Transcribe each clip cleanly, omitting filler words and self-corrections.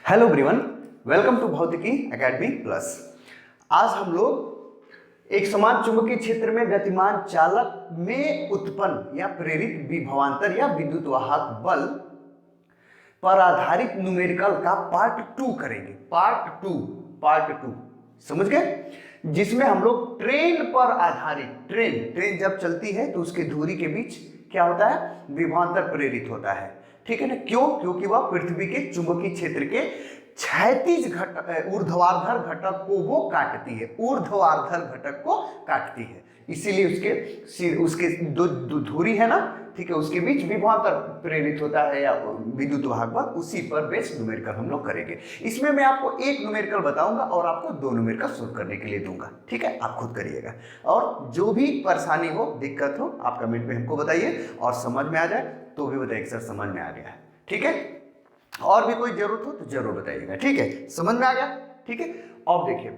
Hello everyone, welcome to भौतिकी academy plus. आज हम लोग एक समान चुंबकीय क्षेत्र में गतिमान चालक में उत्पन्न या प्रेरित विभवांतर या विद्युत वाहक बल पर आधारित न्यूमेरिकल का पार्ट 2 करेंगे। पार्ट टू समझ गए, जिसमें हम लोग ट्रेन पर आधारित ट्रेन जब चलती है तो उसके धुरी के बीच क्या होता है, विभवांतर प्रेरित होता है। ठीक है ना, क्यों? क्योंकि वह पृथ्वी के चुंबकीय क्षेत्र के क्षैतिज घटक ऊर्ध्वाधर घटक को वो काटती है, ऊर्ध्वाधर घटक को काटती है, इसीलिए उसके दो धुरी है ना, ठीक है, उसके बीच विभवांतर प्रेरित होता है या विद्युत वाहक बल। उसी पर बेस्ड न्यूमेरिकल हम लोग करेंगे। इसमें मैं आपको एक न्यूमेरिकल बताऊंगा और आपको दो न्यूमेरिकल सोल्व करने के लिए दूंगा। ठीक है, आप खुद करिएगा और जो भी परेशानी हो, दिक्कत हो, आप कमेंट में हमको बताइए और समझ में आ जाए तो भी बताइए सर समझ में आ गया है। ठीक है, और भी कोई जरूरत हो तो जरूर बताइएगा। ठीक है, समझ में आ गया? ठीक है, अब देखिए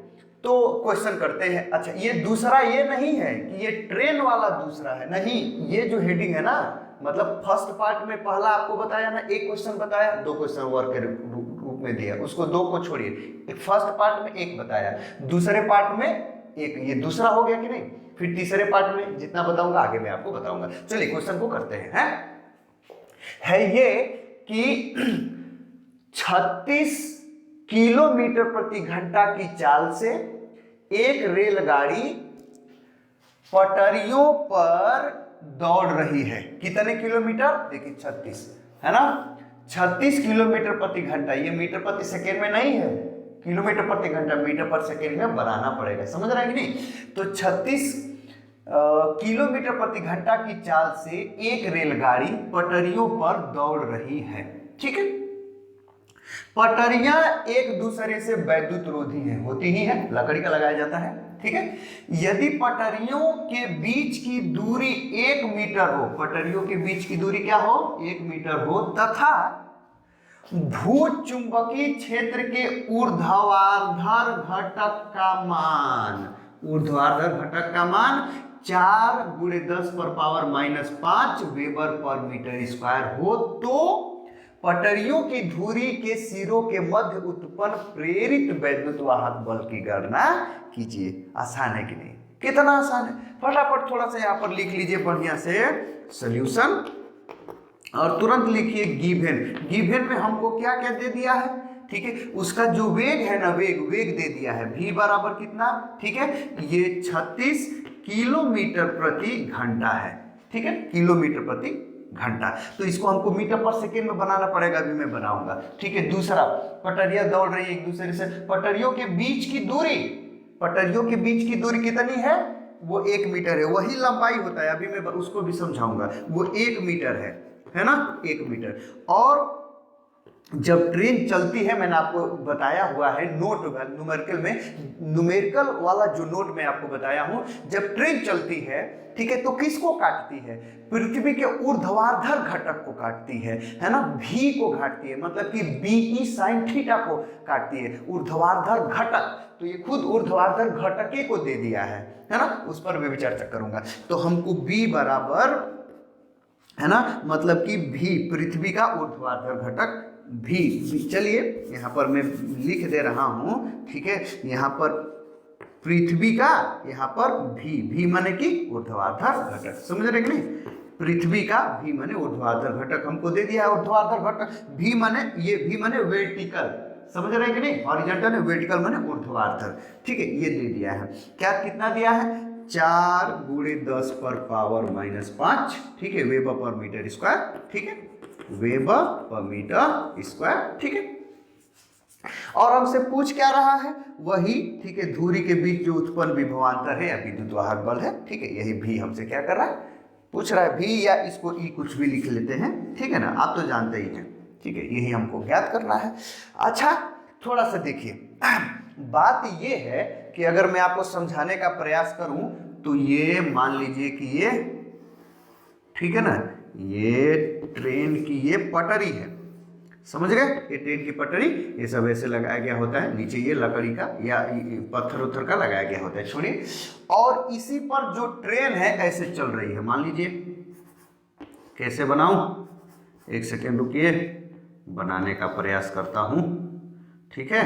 तो क्वेश्चन करते हैं। अच्छा, ये दूसरा ये नहीं है कि ये ट्रेन वाला दूसरा है, नहीं, ये जो हेडिंग है ना, मतलब फर्स्ट पार्ट में पहला आपको बताया ना, एक क्वेश्चन बताया, दो क्वेश्चन वर्क के रूप में दिया, उसको दो को छोड़िए, फर्स्ट पार्ट में एक बताया, दूसरे पार्ट में एक, ये दूसरा हो गया कि नहीं, फिर तीसरे पार्ट में जितना बताऊंगा आगे मैं आपको बताऊंगा। चलिए क्वेश्चन को करते हैं। है ये कि 36 किलोमीटर प्रति घंटा की चाल से एक रेलगाड़ी पटरियों पर दौड़ रही है। कितने किलोमीटर? देखिए 36 है ना, 36 किलोमीटर प्रति घंटा। ये मीटर प्रति सेकेंड में नहीं है, किलोमीटर प्रति घंटा, मीटर पर सेकेंड में बनाना पड़ेगा, समझ रहे हैं कि नहीं? तो 36 किलोमीटर प्रति घंटा की चाल से एक रेलगाड़ी पटरियों पर दौड़ रही है। ठीक है, पटरियां एक दूसरे से वैद्युत रोधी हैं, होती ही है, लकड़ी का लगाया जाता है। ठीक है, यदि पटरियों के बीच की दूरी 1 मीटर हो, पटरियों के बीच की दूरी क्या हो, 1 मीटर हो, तथा भूचुंबकीय क्षेत्र के ऊर्ध्वाधर घटक का मान, ऊर्ध्वाधर घटक का मान 4 × 10⁻⁻5 वेबर पर मीटर स्क्वायर हो, तो पटरियों की धुरी के सिरों के मध्य उत्पन्न प्रेरित वैद्युत वाहक बल की गणना कीजिए। आसान है कि नहीं? कितना आसान है, फटाफट थोड़ा सा यहाँ पर लिख लीजिए बढ़िया से सॉल्यूशन और तुरंत लिखिए गिवन में हमको क्या क्या दे दिया है। ठीक है, उसका जो वेग है ना, वेग दे दिया है, v बराबर कितना, ठीक है, ये 36 किलोमीटर प्रति घंटा है। ठीक है, किलोमीटर प्रति घंटा, तो इसको हमको मीटर पर सेकेंड में बनाना पड़ेगा, अभी मैं बनाऊंगा। ठीक है, दूसरा, पटरियां दौड़ रही है एक दूसरे से, पटरियों के बीच की दूरी कितनी है, वो 1 मीटर है, वही लंबाई होता है, अभी मैं उसको भी समझाऊंगा, वो 1 मीटर है ना, 1 मीटर। और जब ट्रेन चलती है, मैंने आपको बताया हुआ है नोट न्यूमेरिकल में, न्यूमेरिकल वाला जो नोट मैं आपको बताया हूं, जब ट्रेन चलती है, ठीक है, तो किसको काटती है? पृथ्वी के ऊर्ध्वाधर घटक को काटती है ना, भी को काटती है, मतलब कि BE sin थीटा को काटती है, ऊर्ध्वाधर घटक। तो ये खुद ऊर्ध्वाधर घटके को दे दिया है ना, उस पर मैं भी चर्चा करूंगा। तो हमको B बराबर है ना, मतलब कि भी पृथ्वी का ऊर्ध्वाधर घटक भी। चलिए यहाँ पर मैं लिख दे रहा हूं, ठीक है, यहाँ पर पृथ्वी का, यहाँ पर भी माने कि ऊर्ध्वाधर घटक, समझ रहे कि नहीं? पृथ्वी का भी माने ऊर्ध्वाधर घटक हमको दे दिया है, ऊर्ध्वाधर घटक भी माने, ये भी माने वर्टिकल, समझ रहे कि नहीं? हॉरिजॉन्टल है, वर्टिकल माने ऊर्ध्वाधर। ठीक है, ये दे दिया है, क्या कितना दिया है, 4 × 10⁻⁻5, ठीक है, वेबर पर मीटर स्क्वायर। ठीक है, वेबर पर मीटर स्क्वायर। ठीक है, और हमसे पूछ क्या रहा है, वही, ठीक है, धुरी के बीच जो उत्पन्न विभवांतर है या विद्युत वाहक बल है। ठीक है, यही भी हमसे क्या कर रहा है, पूछ रहा है, भी या इसको ई कुछ भी लिख लेते हैं, ठीक है ना, आप तो जानते ही हैं। ठीक है, यही हमको ज्ञात करना है। अच्छा, थोड़ा सा देखिए, बात ये है कि अगर मैं आपको समझाने का प्रयास करूं तो ये मान लीजिए कि ये, ठीक है ना, ये ट्रेन की ये पटरी है, समझ गए, ये ट्रेन की पटरी, ये सब ऐसे लगाया गया होता है, नीचे ये लकड़ी का या पत्थर उत्थर का लगाया गया होता है, छोड़िए, और इसी पर जो ट्रेन है ऐसे चल रही है। मान लीजिए, कैसे बनाऊं, एक सेकेंड रुकिए, बनाने का प्रयास करता हूं। ठीक है,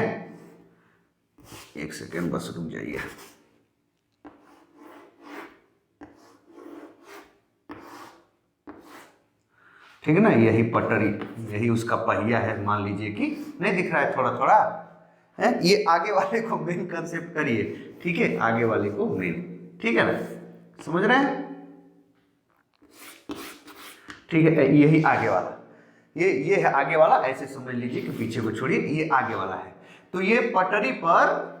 एक सेकेंड बस रुक जाइए। ठीक है ना, यही पटरी, यही उसका पहिया है, मान लीजिए कि नहीं दिख रहा है थोड़ा थोड़ा है, ये आगे वाले को मेन कंसेप्ट करिए, ठीक है, आगे वाले को मेन, ठीक है ना, समझ रहे हैं, ठीक है, यही आगे वाला, ये है आगे वाला, ऐसे समझ लीजिए कि पीछे को छोड़िए, ये आगे वाला है। तो ये पटरी पर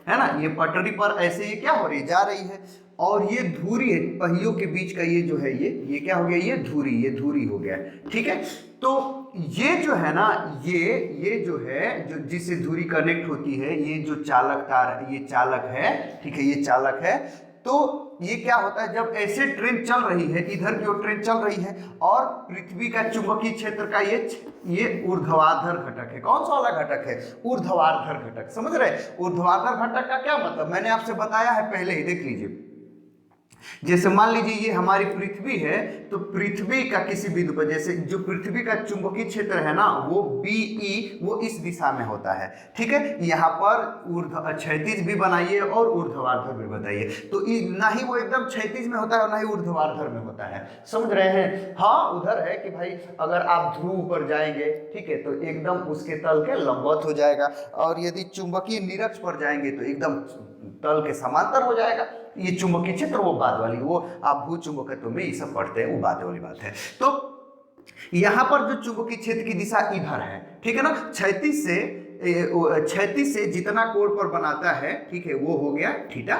है ना, ये पटरी पर ऐसे ये क्या हो रही है, जा रही है, और ये धुरी है पहियों के बीच का, ये जो है ये क्या हो गया, ये धुरी हो गया, ठीक है। तो ये जो है ना, ये जो है, जो जिससे धुरी कनेक्ट होती है, ये जो चालक तार, ये चालक है, ठीक है, ये चालक है। तो ये क्या होता है, जब ऐसे ट्रेन चल रही है, इधर की ओर ट्रेन चल रही है, और पृथ्वी का चुंबकीय क्षेत्र का ये ऊर्ध्वाधर घटक है, कौन सा वाला घटक है, ऊर्ध्वाधर घटक, समझ रहे, ऊर्ध्वाधर घटक का क्या मतलब, मैंने आपसे बताया है पहले ही, देख लीजिए। जैसे मान लीजिए ये हमारी पृथ्वी है, तो पृथ्वी का किसी बिंदु पर, जैसे जो पृथ्वी का चुंबकीय क्षेत्र है ना, वो BE, वो इस दिशा में होता है, ठीक है। यहाँ पर क्षैतिज भी बनाइए और ऊर्ध्वाधर भी बताइए, तो ना ही वो एकदम क्षैतिज में होता है और ना ही ऊर्ध्वाधर में होता है, समझ रहे हैं। हाँ, उधर है कि भाई अगर आप ध्रुव पर जाएंगे, ठीक है, तो एकदम उसके तल के लंबवत हो जाएगा, और यदि चुंबकीय निरक्ष पर जाएंगे तो एकदम तल के समांतर हो जाएगा। ये चुंबकीय क्षेत्र वो बाद वाली, वो आप भू चुंबकत्व में ये सब पढ़ते हैं, वो बाद वाली बात है। तो यहाँ पर जो चुंबकीय क्षेत्र की दिशा इधर है, ठीक है ना, क्षैतिज से जितना कोण पर बनाता है, ठीक है, वो हो गया थीटा,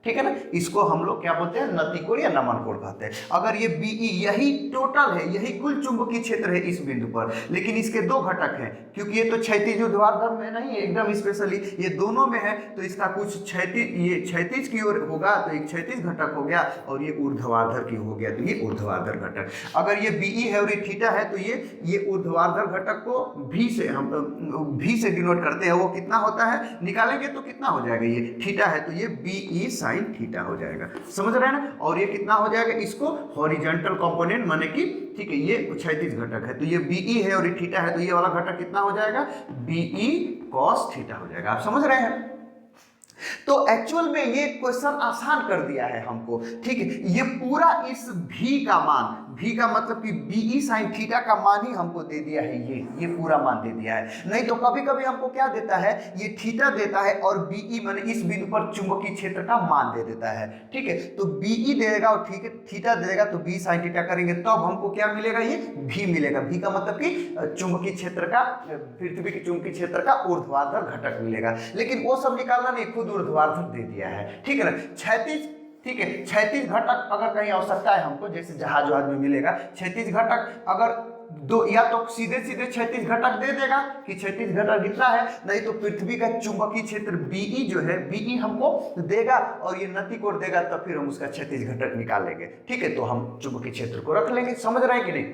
ठीक है ना, इसको हम लोग क्या बोलते हैं, नति कोण या नमन कोण कहते हैं। अगर ये BE यही टोटल है, यही कुल चुंबकीय क्षेत्र है इस बिंदु पर, लेकिन इसके दो घटक हैं, क्योंकि ये तो क्षैतिज ऊर्ध्वाधर में नहीं है एकदम स्पेशली, ये दोनों में है, तो इसका कुछ क्षैतिज, ये क्षैतिज की ओर होगा तो एक क्षैतिज घटक हो गया, और ये ऊर्ध्वाधर की हो गया तो ये ऊर्ध्वाधर घटक। अगर ये BE है और ये थीटा है, तो ये ऊर्ध्वाधर घटक को V से हम V से डिनोट करते हैं, वो कितना होता है, निकालेंगे तो कितना हो जाएगा, ये थीटा है तो ये BE sin थीटा हो जाएगा, समझ रहे हैं ना। और ये कितना हो जाएगा, इसको हॉरिजॉन्टल कंपोनेंट माने कि, ठीक है, ये क्षैतिज घटक है, तो ये BE है और ये थीटा है, तो ये वाला घटक कितना हो जाएगा, BE cos थीटा हो जाएगा, आप समझ रहे हैं। तो एक्चुअल में ये क्वेश्चन आसान कर दिया है हमको, ठीक है, ये पूरा इस V का मान, V का मतलब कि BE sin थीटा का मान ही हमको दे दिया है, ये पूरा मान दे दिया है। नहीं तो कभी कभी हमको क्या देता है, ये थीटा देता है और BE माने इस बिंदु पर चुंबकीय क्षेत्र का मान दे देता है, ठीक है, तो BE देगा और ठीक है थीटा देगा, तो BE sin थीटा करेंगे तब हमको क्या मिलेगा, ये V मिलेगा। V का मतलब कि चुंबकीय क्षेत्र का, पृथ्वी के चुंबकीय क्षेत्र का ऊर्ध्वाधर घटक मिलेगा, लेकिन वो सब निकालना नहीं, खुद ऊर्ध्वाधर दे दिया है, ठीक है ना। क्षैतिज, ठीक है, क्षैतिज घटक अगर कहीं आवश्यकता है हमको, जैसे जहाज में मिलेगा क्षैतिज घटक, अगर दो या तो सीधे सीधे क्षैतिज घटक दे देगा कि क्षैतिज घटक कितना है, नहीं तो पृथ्वी का चुंबकीय क्षेत्र BE जो है, BE हमको देगा और ये नति कोण देगा, तब फिर हम उसका क्षैतिज घटक निकालेंगे, ठीक है, तो हम चुंबकीय क्षेत्र को रख लेंगे, समझ रहे हैं कि नहीं,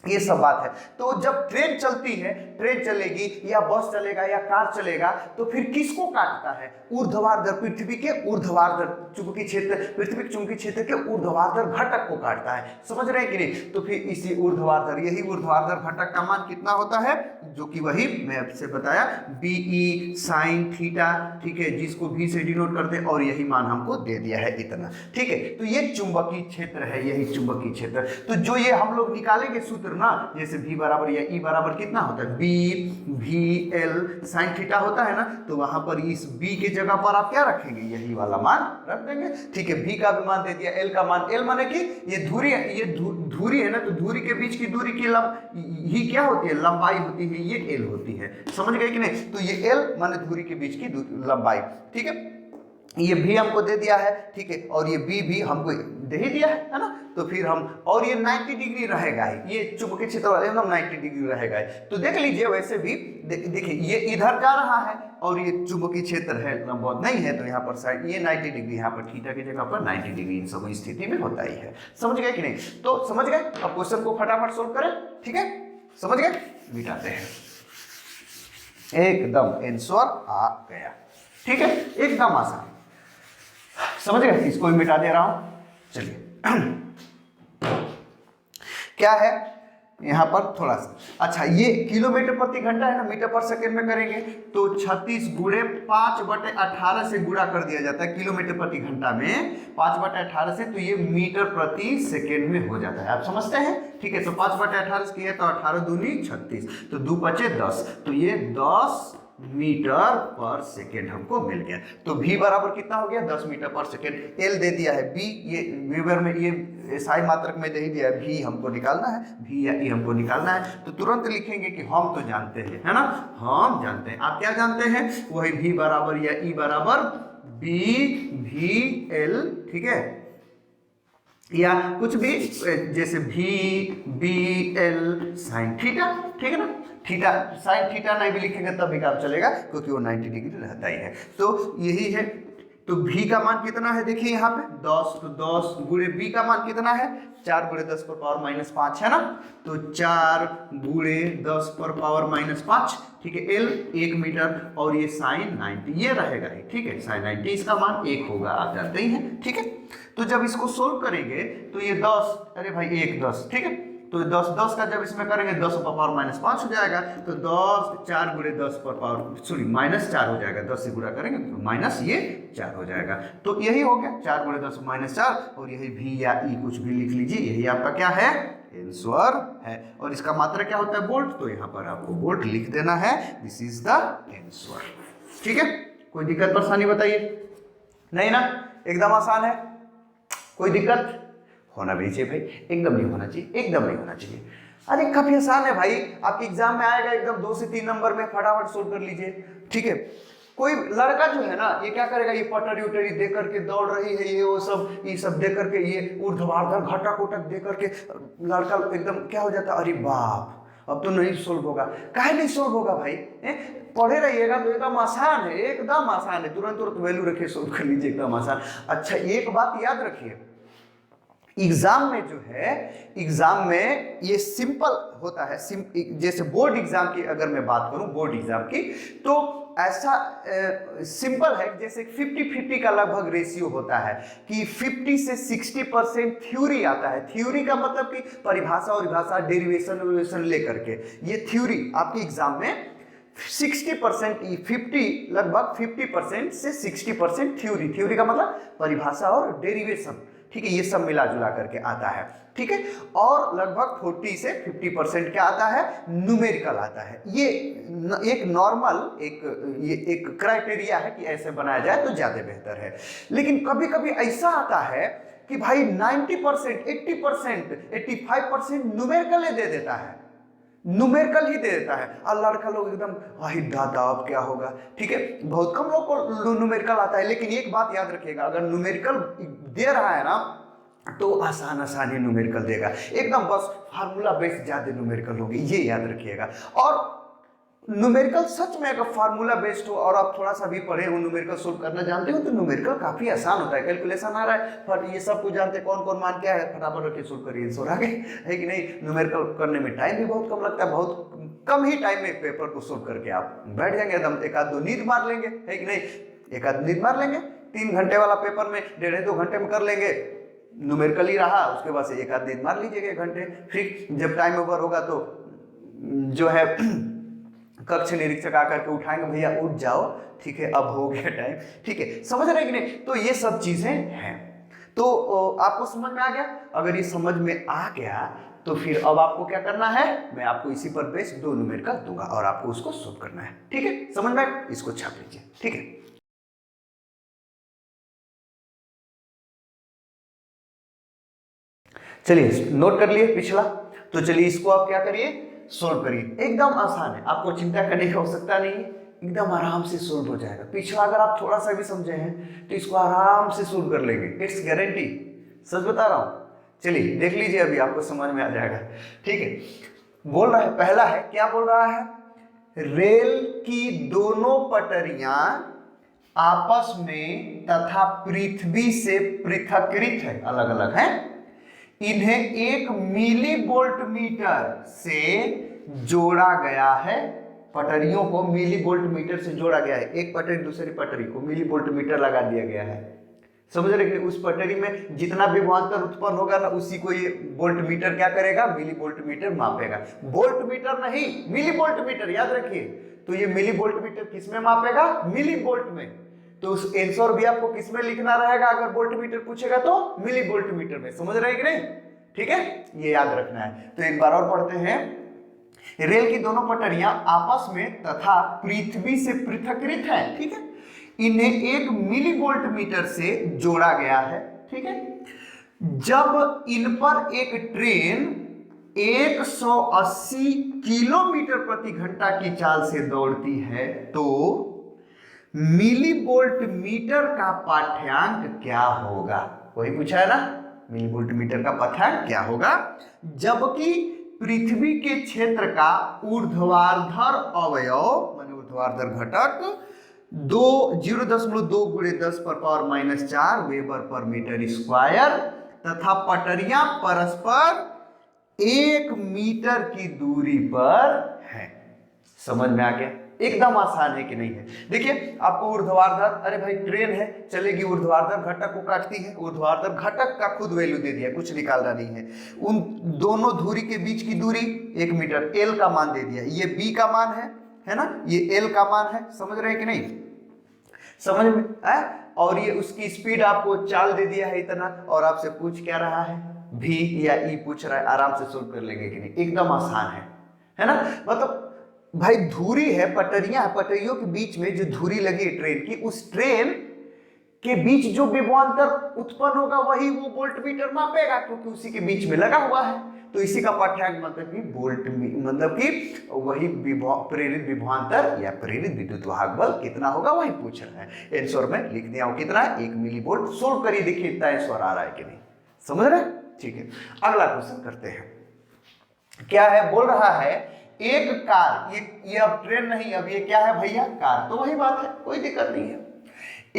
ये सब बात है। तो जब ट्रेन चलती है, ट्रेन चलेगी या बस चलेगा या कार चलेगा, तो फिर किसको काटता है, ऊर्ध्वाधर, पृथ्वी के ऊर्ध्वाधर चुंबकीय क्षेत्र, पृथ्वी के चुंबकीय क्षेत्र के ऊर्ध्वाधर घटक को काटता है, समझ रहे हैं कि नहीं। तो फिर इसी ऊर्ध्वाधर, यही ऊर्ध्वाधर घटक का मान कितना होता है, जो कि वही मैं आपसे बताया BE sin थीटा, ठीक है, जिसको V से डिनोट करते हैं, और यही मान हमको दे दिया है इतना, ठीक है। तो ये चुंबकीय क्षेत्र है, यही चुंबकीय क्षेत्र। तो जो ये हम लोग निकालेंगे सूत्र ना, जैसे V बराबर या E बराबर कितना होता है, BVL sin थीटा होता है ना, तो वहां पर इस B के जगह पर आप क्या रखेंगे, यही वाला मान रख देंगे, ठीक है। V का भी मान दे दिया, L का मान, L माने कि ये धुरी है, ये धुरी है ना, तो धुरी के बीच की दूरी की ही क्या होती है, लंबाई होती है, ये L होती है, समझ गए कि नहीं। तो ये L माने धुरी के बीच की लंबाई, ठीक है, ये भी हमको दे दिया है, ठीक है, और ये B भी हमको दे ही दिया है ना। तो फिर हम, और ये 90 डिग्री रहेगा ही, ये चुंबकीय क्षेत्र वाले एकदम 90 डिग्री रहेगा ही। तो देख लीजिए, वैसे भी देखिए ये इधर जा रहा है और ये चुंबकीय क्षेत्र है लंबवत नहीं है, तो यहाँ पर साइड ये 90 डिग्री, यहाँ पर थीटा की जगह पर 90 डिग्री इन सब स्थिति में होता ही है, समझ गए कि नहीं। तो समझ गए, अब क्वेश्चन को फटाफट सोल्व करें, ठीक है, समझ गए, मिटाते हैं, एकदम आंसर आ गया, ठीक है, एकदम आसान, समझ गए। इसको भी मिटा दे रहा हूं, चलिए क्या है, यहाँ पर थोड़ा सा। अच्छा, ये किलोमीटर प्रति घंटा है ना, मीटर पर सेकेंड में करेंगे तो 36 गुणे 5/18 से गुणा कर दिया जाता है किलोमीटर प्रति घंटा में, 5/18 से, तो ये मीटर प्रति सेकेंड में हो जाता है। आप समझते हैं? ठीक है, तो 5/18 से किया तो 18 दूनी 36, तो 2 पचे 10, तो ये 10 मीटर पर सेकेंड हमको मिल गया। तो v बराबर कितना हो गया? 10 मीटर पर सेकेंड। एल दे दिया है, b ये वीवर में ये साई मात्रक में दे ही दिया है, v हमको निकालना है, v या e हमको निकालना है। तो तुरंत लिखेंगे कि हम तो जानते हैं, है ना, हम जानते हैं। आप क्या जानते हैं? वही v बराबर या e बराबर b v l, ठीक है, या कुछ भी, जैसे v b l sine theta, ठीक है ना, थीटा साइन थीटा नहीं भी लिखेंगे तब भी काम चलेगा, क्योंकि वो 90 डिग्री रहता ही है। तो यही है। तो v का मान कितना है? देखिए यहाँ पे 10, तो 10 गुणे b का मान कितना है? 4 गुणे 10 पर पावर -5 है ना, तो 4 गुणे 10 पर पावर -5, ठीक है। l 1 मीटर और ये साइन 90 ये रहेगा, ठीक है, साइन 90 इसका मान 1 होगा, आप जानते ही हैं, ठीक है। तो जब इसको सोल्व करेंगे तो ये 10, अरे भाई 1 10, ठीक है, तो 10 का जब इसमें करेंगे 10 पर पावर -5 हो जाएगा, तो 10 4 गुणे 10 पर पावर -4 हो जाएगा, 10 से गुणा करेंगे तो माइनस ये 4 हो जाएगा। तो यही हो गया, 4 गुणे 10 -4, और यही v या e कुछ भी लिख लीजिए, यही आपका क्या है? आंसर है। और इसका मात्रा क्या होता है? वोल्ट, तो यहाँ पर आपको वोल्ट लिख देना है, दिस इज द आंसर, ठीक है। कोई दिक्कत परेशानी बताइए? नहीं ना, एकदम आसान है, कोई दिक्कत होना भी चाहिए भाई, एकदम नहीं होना चाहिए, एकदम नहीं होना चाहिए। अरे काफी आसान है भाई, आपके एग्जाम में आएगा एकदम 2 से 3 नंबर में, फटाफट सोल्व कर लीजिए, ठीक है। कोई लड़का जो है ना, ये क्या करेगा, ये पटरी उटरी दे करके दौड़ रही है, ये वो सब, ये सब दे करके, ये ऊर्ध्वाधर घटक उटक दे करके लड़का एकदम क्या हो जाता है, अरे बाप अब तो नहीं सोल्व होगा। काहे नहीं सोल्व होगा भाई? पढ़े रहिएगा तो एकदम आसान है, एकदम आसान है, तुरंत तुरंत वैल्यू रखिए, सोल्व कर लीजिए, एकदम आसान। अच्छा, एक बात याद रखिए, एग्जाम में जो है, एग्जाम में ये सिंपल होता है, जैसे बोर्ड एग्जाम की अगर मैं बात करूं, बोर्ड एग्जाम की, तो ऐसा सिंपल है, जैसे 50-50 का लगभग रेशियो होता है कि 50 से 60% थ्योरी आता है। थ्योरी का मतलब कि परिभाषा और विभाषा, डेरिवेशन लेकर के, ये थ्योरी आपके एग्जाम में 60%, 50 लगभग 50% से 60% थ्योरी का मतलब परिभाषा और डेरिवेशन, ठीक है, ये सब मिला जुला करके आता है, ठीक है। और लगभग 40 से 50% क्या आता है? न्यूमेरिकल आता है। ये एक नॉर्मल एक क्राइटेरिया है कि ऐसे बनाया जाए तो ज्यादा बेहतर है। लेकिन कभी कभी ऐसा आता है कि भाई 90%, 80%, 85% न्यूमेरिकल दे देता है, न्यूमेरिकल ही दे देता है, और लड़का लोग एकदम आही दादा अब क्या होगा, ठीक है। बहुत कम लोग को न्यूमेरिकल आता है, लेकिन एक बात याद रखिएगा, अगर न्यूमेरिकल दे रहा है ना तो आसान ही न्यूमेरिकल देगा, एकदम बस फार्मूला बेस्ड ज्यादा न्यूमेरिकल होगी, ये याद रखिएगा। और न्यूमेरिकल सच में अगर फार्मूला बेस्ड हो और आप थोड़ा सा भी पढ़े हो, न्यूमेरिकल सोल्व करना जानते हो, तो न्यूमेरिकल काफी आसान होता है। कैलकुलेशन आ रहा है, पर ये सब कुछ जानते हैं कौन कौन मान क्या है, फटाफट रख के सोल्व करिए, आंसर आ गए, है कि नहीं। न्यूमेरिकल करने में टाइम भी बहुत कम लगता है, बहुत कम ही टाइम में पेपर को सोल्व करके आप बैठ जाएंगे, एकदम एक आध दो नींद मार लेंगे, है कि नहीं, एक आध नींद मार लेंगे। 3 घंटे वाला पेपर में 1.5-2 घंटे में कर लेंगे, न्यूमेरिकल ही रहा, उसके बाद से एक आध नींद मार लीजिएगा 1 घंटे। फिर जब टाइम ओवर होगा तो जो है कक्ष निरीक्षक आकर के उठाएंगे, भैया उठ जाओ, ठीक है, अब हो गया टाइम, ठीक है, समझ रहे कि नहीं। तो ये सब चीजें हैं, तो आपको समझ में आ गया। अगर ये समझ में आ गया तो फिर अब आपको क्या करना है, मैं आपको इसी पर बेस्ड 2 न्यूमेरिकल दूंगा और आपको उसको सोल्व करना है, ठीक है, समझ में, इसको छाप लीजिए, ठीक है। चलिए नोट कर लिए पिछला, तो चलिए इसको आप क्या करिए, सोल्व करिए, एकदम आसान है, आपको चिंता करने की आवश्यकता नहीं है, एकदम आराम से सोल्व हो जाएगा। पिछला अगर आप थोड़ा सा भी समझे हैं तो इसको आराम से सोल्व कर लेंगे, इट्स गारंटी, सच बता रहा हूं। चलिए देख लीजिए, अभी आपको समझ में आ जाएगा, ठीक है। बोल रहा है, पहला है, क्या बोल रहा है, रेल की दोनों पटरियां आपस में तथा पृथ्वी से पृथक्कृत है, अलग अलग है, इन्हें 1 मिली वोल्ट मीटर से जोड़ा गया है। पटरियों को मिली वोल्ट मीटर से जोड़ा गया है, एक पटरी दूसरी पटरी को मिली वोल्ट मीटर लगा दिया गया है, समझ रहे कि उस पटरी में जितना विभवांतर उत्पन्न होगा ना, उसी को ये वोल्ट मीटर क्या करेगा, मिली वोल्ट मीटर मापेगा। वोल्ट मीटर नहीं, मिली वोल्ट मीटर, याद रखिए। तो ये मिली वोल्ट मीटर किस में मापेगा, मिली वोल्ट में। तो उस आंसर भी आपको किस में लिखना रहेगा, अगर वोल्ट मीटर पूछेगा तो मिली वोल्ट मीटर में। समझ रहे कि नहीं, ठीक है, ये याद रखना है। तो एक बार और पढ़ते हैं। रेल की दोनों पटरियां आपस में तथा पृथ्वी से पृथकृत हैं, ठीक है। इन्हें एक मिली वोल्ट मीटर से जोड़ा गया है, ठीक है। जब इन पर एक ट्रेन 180 किलोमीटर प्रति घंटा की चाल से दौड़ती है तो मिली वोल्ट मीटर का पाठ्यांक क्या होगा, वही पूछा है ना, मिली वोल्ट मीटर का पाठ्यांक क्या होगा। जबकि पृथ्वी के क्षेत्र का ऊर्ध्वाधर अवयव माने ऊर्ध्वाधर घटक 0.2 × 10⁻⁻⁴ वेबर पर मीटर स्क्वायर तथा पटरियां परस्पर 1 मीटर की दूरी पर है। समझ में आ गया, एकदम आसान है कि नहीं है। देखिए आपको ऊर्ध्वाधर, अरे भाई ट्रेन है चलेगी, ऊर्ध्वाधर घटक को काटती है, ऊर्ध्वाधर घटक का खुद वैल्यू दे दिया, कुछ निकालना नहीं है। उन दोनों धुरी के बीच की दूरी 1 मीटर, एल का मान दे दिया, ये बी का मान है ना, ये एल का मान है। समझ रहे हैं कि नहीं, समझ में है। और ये उसकी स्पीड आपको चाल दे दिया है इतना, और आपसे पूछ क्या रहा है, भी या ई पूछ रहा है, आराम से सोल्व कर लेंगे कि नहीं, एकदम आसान है ना। मतलब भाई धुरी है, पटरियां है, पटरियों के बीच में जो धुरी लगी है ट्रेन की, उस ट्रेन के बीच जो विभवांतर उत्पन्न होगा वही वो वोल्ट मीटर मापेगा, क्योंकि उसी के बीच में लगा हुआ है। तो इसी का पाठ्यांक मतलब कि वोल्ट, मतलब कि वही प्रेरित विभवांतर या प्रेरित विद्युत वाहक बल कितना होगा वही पूछ रहा है। आंसर में लिख दिया हूं कितना है, 1 मिली वोल्ट। सोल्व करिए, देखिए इतना आंसर आ रहा है कि नहीं, समझ रहे, ठीक है। अगला क्वेश्चन करते हैं। क्या है, बोल रहा है एक कार, ये अब ट्रेन नहीं, अब ये क्या है भैया, कार, तो वही बात है, कोई दिक्कत नहीं है।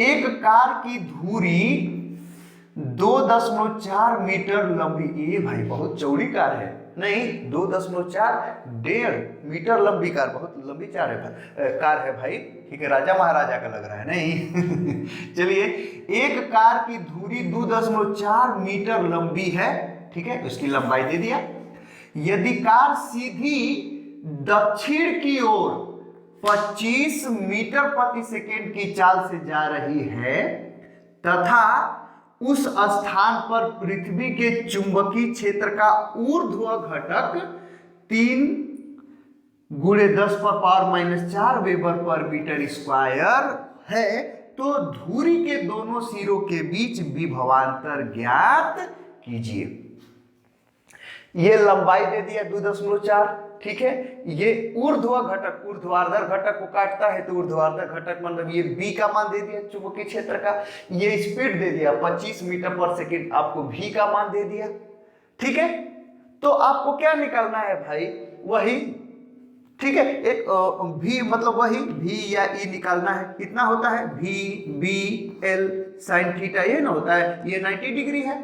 एक कार की धुरी 2.4 मीटर लंबी, ये भाई बहुत चौड़ी कार है, नहीं 2.4 1.5 मीटर लंबी कार, बहुत लंबी कार है भाई, ठीक है, राजा महाराजा का लग रहा है, नहीं चलिए, एक कार की धुरी 2.4 मीटर लंबी है, ठीक है, उसकी लंबाई दे दिया। यदि कार सीधी दक्षिण की ओर 25 मीटर प्रति सेकेंड की चाल से जा रही है तथा उस स्थान पर पृथ्वी के चुंबकीय क्षेत्र का ऊर्ध्व घटक 3 × 10⁻⁻⁴ वेबर पर मीटर स्क्वायर है, तो धुरी के दोनों सिरों के बीच विभवांतर ज्ञात कीजिए। ये लंबाई दे दिया 2.4, ठीक है। ये ऊर्ध्व घटक, ऊर्ध्वाधर घटक को काटता है, तो ऊर्ध्वाधर घटक मतलब ये बी का मान दे दिया चुंबकीय क्षेत्र का। ये स्पीड दे दिया 25 मीटर पर सेकेंड, आपको भी का मान दे दिया, ठीक है। तो आपको क्या निकालना है भाई, वही, ठीक है, एक भी मतलब वही भी या ई निकालना है। कितना होता है, भी बी एल साइन थीटा, ये ना होता है, ये 90 डिग्री है।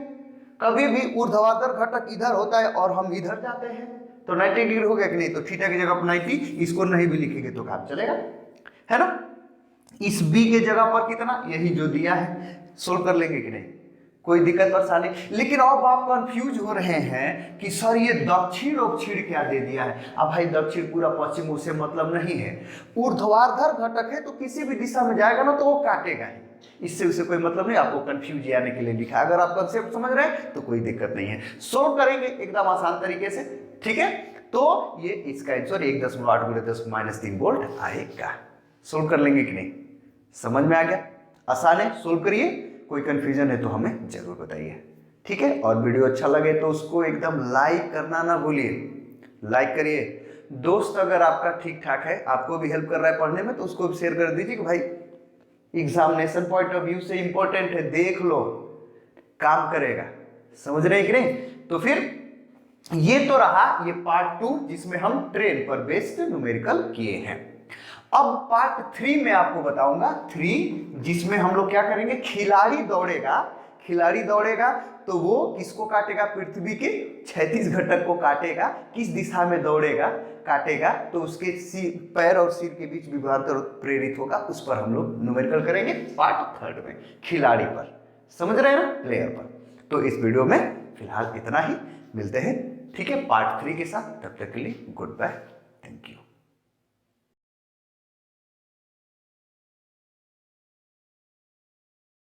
कभी भी ऊर्ध्वाधर घटक इधर होता है और हम इधर जाते हैं, तो 90 डिग्री हो गया कि नहीं, तो थीटा की जगह पर 90, इसको नहीं भी लिखेंगे तो काम चलेगा, है ना। इस बी के जगह पर कितना, यही जो दिया है, सोल्व कर लेंगे कि नहीं, कोई दिक्कत परेशानी। लेकिन अब आप कंफ्यूज हो रहे हैं कि सर ये दक्षिण दक्षिण क्या दे दिया है। अब भाई दक्षिण पूरा पश्चिम, उससे मतलब नहीं है। ऊर्ध्वाधर घटक है तो किसी भी दिशा में जाएगा ना तो वो काटेगा ही, इससे उसे कोई मतलब नहीं। आपको कंफ्यूज आने के लिए लिखा, अगर आप कंसेप्ट समझ रहे हैं तो कोई दिक्कत नहीं है, सोल्व करेंगे एकदम आसान तरीके से, ठीक है। तो ये इसका आंसर 1.8 × 10⁻³ वोल्ट आएगा। सोल्व कर लेंगे कि नहीं, समझ में आ गया, आसान है, सोल्व करिए। कोई कंफ्यूजन है तो हमें जरूर बताइए, ठीक है। और वीडियो अच्छा लगे तो उसको एकदम लाइक करना ना भूलिए, लाइक करिए। दोस्त अगर आपका ठीक ठाक है, आपको भी हेल्प कर रहा है पढ़ने में, तो उसको भी शेयर कर दीजिए कि भाई एग्जामिनेशन पॉइंट ऑफ व्यू से इंपॉर्टेंट है, देख लो, काम करेगा। समझ रहे हैं कि नहीं। तो फिर ये तो रहा ये पार्ट 2 जिसमें हम ट्रेन पर बेस्ड न्यूमेरिकल किए हैं। अब पार्ट 3 में आपको बताऊंगा, 3 जिसमें हम लोग क्या करेंगे, खिलाड़ी दौड़ेगा। खिलाड़ी दौड़ेगा तो वो किसको काटेगा, पृथ्वी के क्षैतिज घटक को काटेगा। किस दिशा में दौड़ेगा, काटेगा, तो उसके पैर और सिर के बीच विभवांतर प्रेरित होगा, उस पर हम लोग न्यूमेरिकल करेंगे पार्ट 3 में, खिलाड़ी पर। समझ रहे हैं ना, लेयर पर। तो इस वीडियो में फिलहाल इतना ही, मिलते हैं ठीक है पार्ट 3 के साथ, तब तक के लिए गुड बाय।